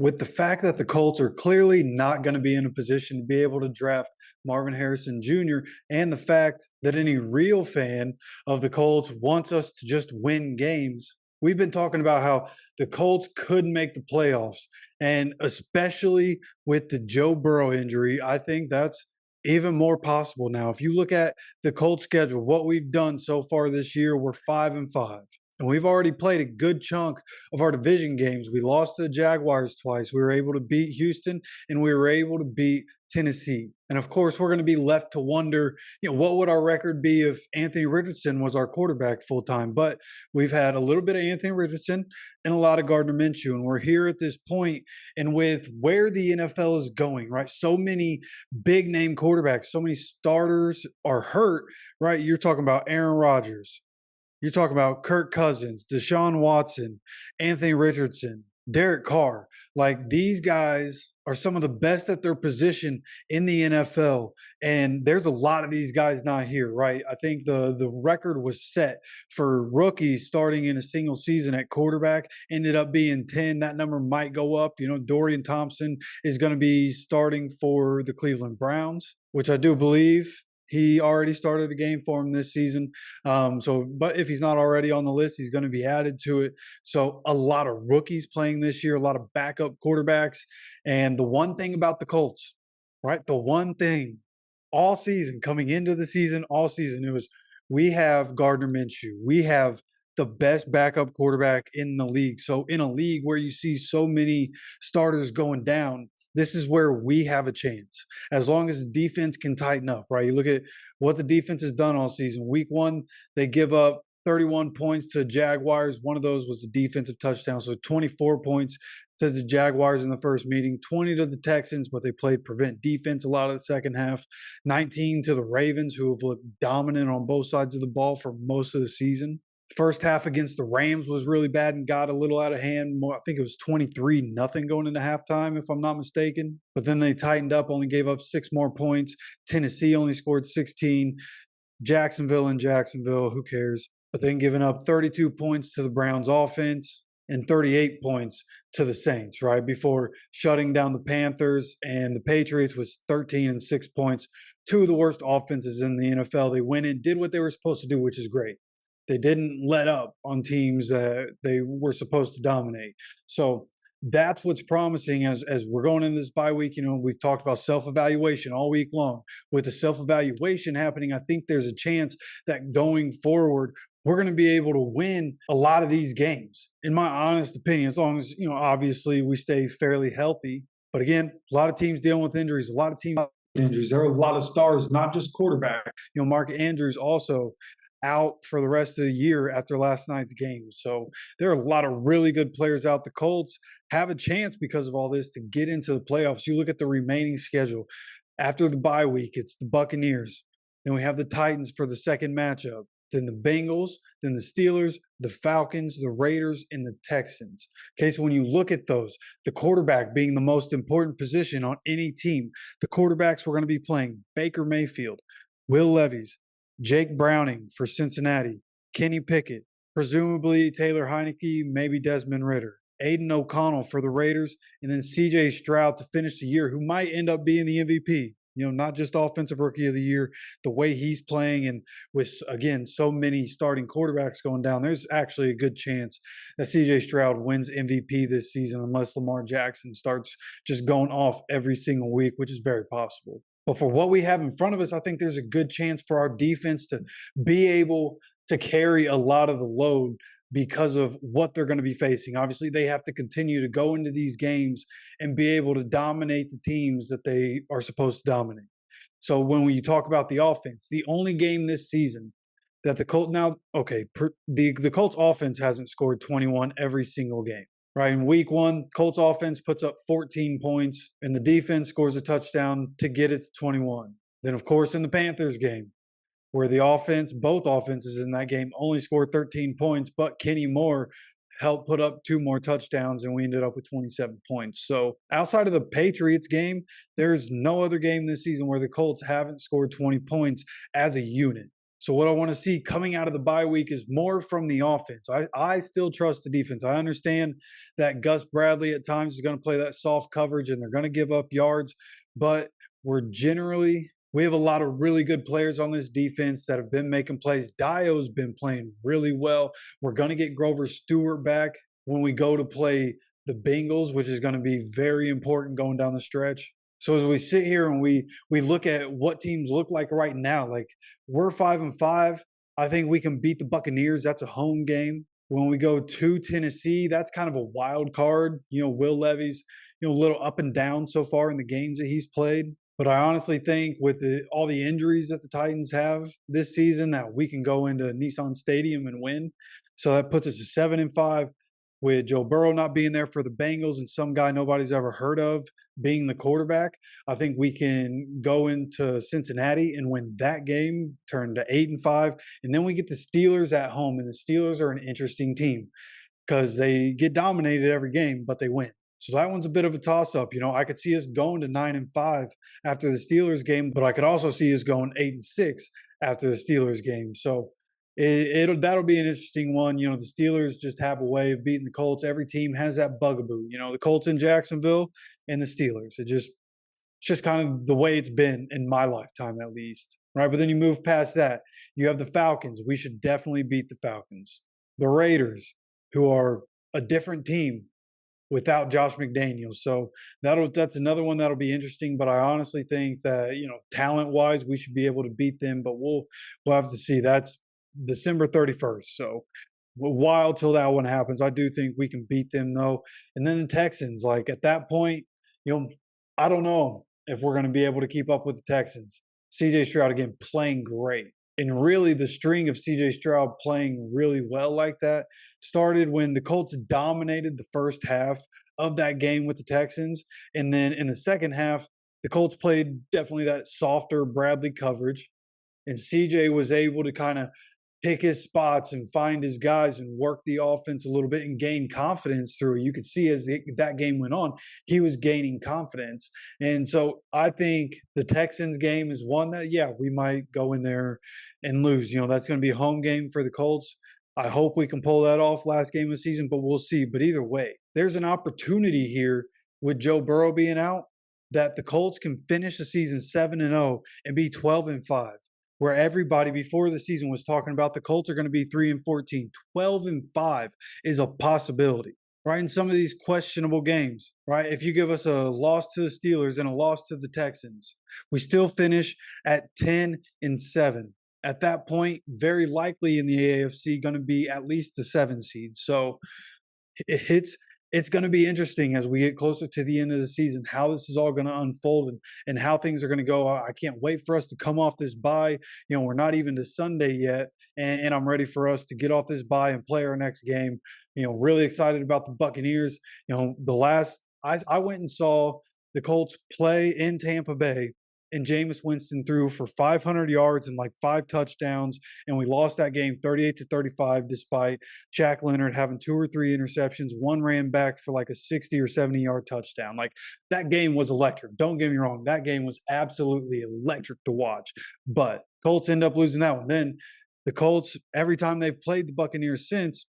with the fact that the Colts are clearly not going to be in a position to be able to draft Marvin Harrison Jr., and the fact that any real fan of the Colts wants us to just win games, we've been talking about how the Colts could make the playoffs. And especially with the Joe Burrow injury, I think that's even more possible now. If you look at the Colts schedule, what we've done so far this year, we're 5-5. And we've already played a good chunk of our division games. We lost to the Jaguars twice. We were able to beat Houston, and we were able to beat Tennessee. And of course, we're going to be left to wonder, what would our record be if Anthony Richardson was our quarterback full time? But we've had a little bit of Anthony Richardson and a lot of Gardner Minshew. And we're here at this point, and with where the NFL is going, right? So many big name quarterbacks, so many starters are hurt, right? You're talking about Aaron Rodgers. You're talking about Kirk Cousins, Deshaun Watson, Anthony Richardson, Derek Carr. Like, these guys are some of the best at their position in the NFL. And there's a lot of these guys not here, right? I think the record was set for rookies starting in a single season at quarterback, ended up being 10. That number might go up. Dorian Thompson is going to be starting for the Cleveland Browns, which I do believe he already started a game for him this season. But if he's not already on the list, he's going to be added to it. So a lot of rookies playing this year, a lot of backup quarterbacks. And the one thing about the Colts, right? The one thing all season, coming into the season, all season, it was we have Gardner Minshew. We have the best backup quarterback in the league. So in a league where you see so many starters going down, this is where we have a chance. As long as the defense can tighten up, right? You look at what the defense has done all season. Week 1, they give up 31 points to Jaguars. One of those was a defensive touchdown. So 24 points to the Jaguars in the first meeting, 20 to the Texans, but they played prevent defense a lot of the second half, 19 to the Ravens, who have looked dominant on both sides of the ball for most of the season. First half against the Rams was really bad and got a little out of hand. I think it was 23-0 going into halftime, if I'm not mistaken. But then they tightened up, only gave up 6 more points. Tennessee only scored 16. Jacksonville, who cares? But then giving up 32 points to the Browns offense and 38 points to the Saints, right? Before shutting down the Panthers and the Patriots was 13 and 6 points. 2 of the worst offenses in the NFL. They went in, did what they were supposed to do, which is great. They didn't let up on teams that they were supposed to dominate. So that's what's promising as we're going into this bye week. We've talked about self-evaluation all week long. With the self-evaluation happening, I think there's a chance that going forward, we're going to be able to win a lot of these games, in my honest opinion, as long as, obviously we stay fairly healthy. But again, a lot of teams dealing with injuries, a lot of teams injuries. There are a lot of stars, not just quarterback. Mark Andrews also out for the rest of the year after last night's game. So there are a lot of really good players out. The Colts have a chance because of all this to get into the playoffs. You look at the remaining schedule. After the bye week, it's the Buccaneers. Then we have the Titans for the second matchup. Then the Bengals, then the Steelers, the Falcons, the Raiders, and the Texans. Okay, so when you look at those, the quarterback being the most important position on any team, the quarterbacks we're going to be playing: Baker Mayfield, Will Levis, Jake Browning for Cincinnati, Kenny Pickett, presumably Taylor Heineke, maybe Desmond Ritter, Aiden O'Connell for the Raiders, and then C.J. Stroud to finish the year, who might end up being the MVP. Not just Offensive Rookie of the Year, the way he's playing, and with, again, so many starting quarterbacks going down, there's actually a good chance that C.J. Stroud wins MVP this season unless Lamar Jackson starts just going off every single week, which is very possible. But for what we have in front of us, I think there's a good chance for our defense to be able to carry a lot of the load because of what they're going to be facing. Obviously, they have to continue to go into these games and be able to dominate the teams that they are supposed to dominate. So when we talk about the offense, the only game this season that the Colts the Colts offense hasn't scored 21 every single game. Right, in week 1, Colts offense puts up 14 points, and the defense scores a touchdown to get it to 21. Then, of course, in the Panthers game, where the offense, both offenses in that game only scored 13 points, but Kenny Moore helped put up 2 more touchdowns, and we ended up with 27 points. So outside of the Patriots game, there's no other game this season where the Colts haven't scored 20 points as a unit. So what I want to see coming out of the bye week is more from the offense. I still trust the defense. I understand that Gus Bradley at times is going to play that soft coverage and they're going to give up yards, but we have a lot of really good players on this defense that have been making plays. Dio's been playing really well. We're going to get Grover Stewart back when we go to play the Bengals, which is going to be very important going down the stretch. So as we sit here and we look at what teams look like right now, like we're 5-5. I think we can beat the Buccaneers. That's a home game. When we go to Tennessee, that's kind of a wild card. Will Levy's, a little up and down so far in the games that he's played. But I honestly think with all the injuries that the Titans have this season, that we can go into Nissan Stadium and win. So that puts us at 7-5 with Joe Burrow not being there for the Bengals and some guy nobody's ever heard of being the quarterback. I think we can go into Cincinnati and win that game, turn to 8-5. And then we get the Steelers at home. And the Steelers are an interesting team because they get dominated every game, but they win. So that one's a bit of a toss-up. I could see us going to 9-5 after the Steelers game, but I could also see us going 8-6 after the Steelers game. So that'll be an interesting one. The Steelers just have a way of beating the Colts. Every team has that bugaboo. The Colts in Jacksonville and the Steelers. It's just kind of the way it's been in my lifetime, at least. Right, but then you move past that. You have the Falcons. We should definitely beat the Falcons. The Raiders, who are a different team without Josh McDaniels. So that's another one that'll be interesting. But I honestly think that, talent-wise, we should be able to beat them. But we'll have to see. That's December 31st. So a while till that one happens. I do think we can beat them, though. And then the Texans, like at that point, I don't know if we're going to be able to keep up with the Texans. CJ Stroud, again, playing great. And really, the string of CJ Stroud playing really well like that started when the Colts dominated the first half of that game with the Texans. And then in the second half, the Colts played definitely that softer Bradley coverage. And CJ was able to kind of pick his spots and find his guys and work the offense a little bit and gain confidence through it. You could see as that game went on, he was gaining confidence. And so I think the Texans game is one that, we might go in there and lose. That's going to be a home game for the Colts. I hope we can pull that off last game of the season, but we'll see. But either way, there's an opportunity here with Joe Burrow being out that the Colts can finish the season 7-0 and be 12-5. Where everybody before the season was talking about the Colts are going to be 3-14. 12-5 is a possibility, right? In some of these questionable games, right? If you give us a loss to the Steelers and a loss to the Texans, we still finish at 10-7. At that point, very likely in the AFC, going to be at least the 7 seed. So it's going to be interesting as we get closer to the end of the season, how this is all going to unfold and how things are going to go. I can't wait for us to come off this bye. We're not even to Sunday yet, and I'm ready for us to get off this bye and play our next game. Really excited about the Buccaneers. I went and saw the Colts play in Tampa Bay, and Jameis Winston threw for 500 yards and like 5 touchdowns, and we lost that game 38-35 despite Shaq Leonard having 2 or 3 interceptions. One ran back for like a 60 or 70-yard touchdown. Like that game was electric. Don't get me wrong. That game was absolutely electric to watch, but Colts end up losing that one. Then the Colts, every time they've played the Buccaneers since,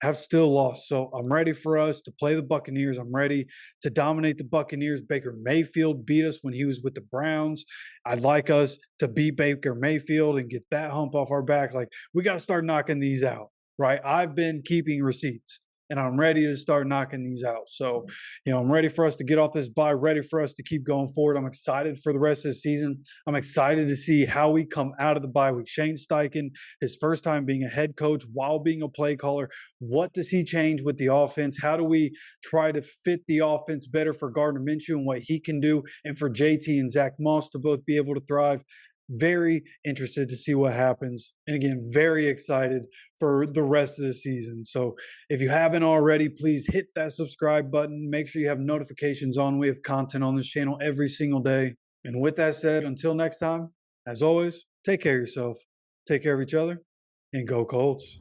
have still lost. So I'm ready for us to play the Buccaneers. I'm ready to dominate the Buccaneers. Baker Mayfield beat us when he was with the Browns. I'd like us to beat Baker Mayfield and get that hump off our back. Like, we got to start knocking these out, right? I've been keeping receipts, and I'm ready to start knocking these out. So, I'm ready for us to get off this bye, ready for us to keep going forward. I'm excited for the rest of the season. I'm excited to see how we come out of the bye week. Shane Steichen, his first time being a head coach while being a play caller. What does he change with the offense? How do we try to fit the offense better for Gardner Minshew and what he can do, and for JT and Zach Moss to both be able to thrive? Very interested to see what happens. And again, very excited for the rest of the season. So if you haven't already, please hit that subscribe button. Make sure you have notifications on. We have content on this channel every single day. And with that said, until next time, as always, take care of yourself, take care of each other, and go Colts.